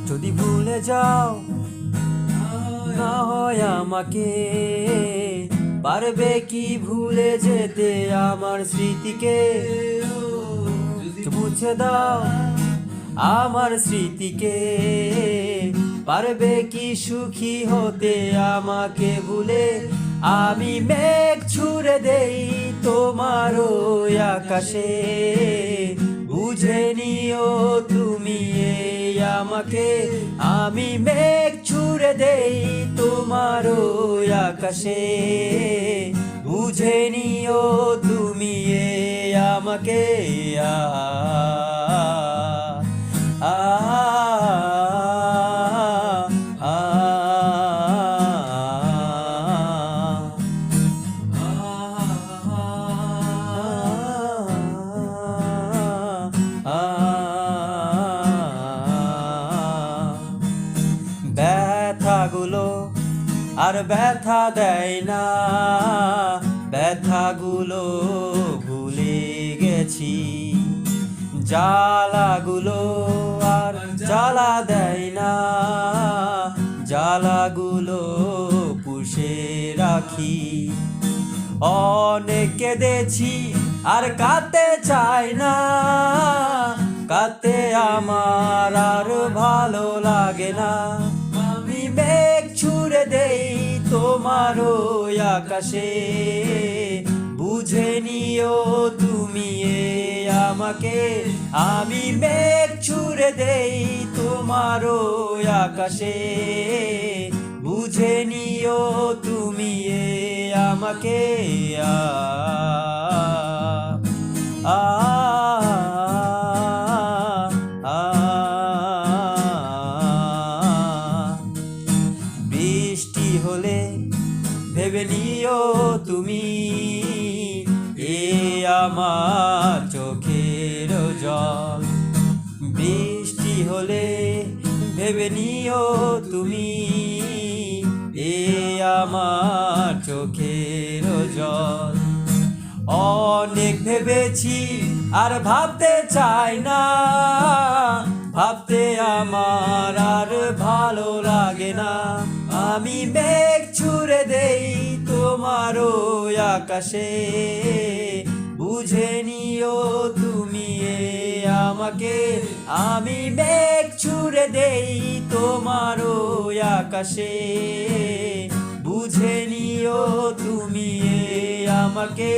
যদি ভুলে যাও না হয় আমাকে, পারবে কি ভুলে যেতে আমার স্মৃতিকে? মুছে দাও আমার স্মৃতিকে, পারবে কি সুখী হতে আমাকে ভুলে? আমি মেঘ ছুঁড়ে দেই তোমার ওই আকাশে, বুঝে নিও তুমি এই আমাকে। আমি মেঘ ছুঁড়ে দেই তোমার ওই আকাশে, বুঝে নিও তুমি এই আমাকে। ব্যথাগুলো আর ব্যথা দেয় না, ব্যথাগুলো ভুলে গেছি। জ্বালাগুলো আর জ্বালা দেয় না, জ্বালাগুলো পুষে রাখি। অনেক কেঁদেছি আর কাঁদতে চাই না, কাঁদতে আমার আর ভালো লাগে না। আমি মেঘ ছুঁড়ে দেই তোমার ওই আকাশে, বুঝে নিও তুমি এই আমাকে। আমি মেঘ ছুঁড়ে দেই তোমার ওই আকাশে, বুঝে নিও তুমি এই আমাকে। বৃষ্টি হলে ভেবে নিও তুমি এ আমার চোখের জল। বৃষ্টি হলে ভেবে নিও তুমি এ আমার চোখের জল। অনেক ভেবেছি আর ভাবতে চাই না, ভাবতে আমার আর ভালো লাগে না। আমি মেঘ ছুঁড়ে দেই তোমার ওই আকাশে, বুঝে নিও তুমি এই আমাকে। আমি মেঘ ছুঁড়ে দেই তোমার ওই আকাশে, বুঝে নিও তুমি এই আমাকে।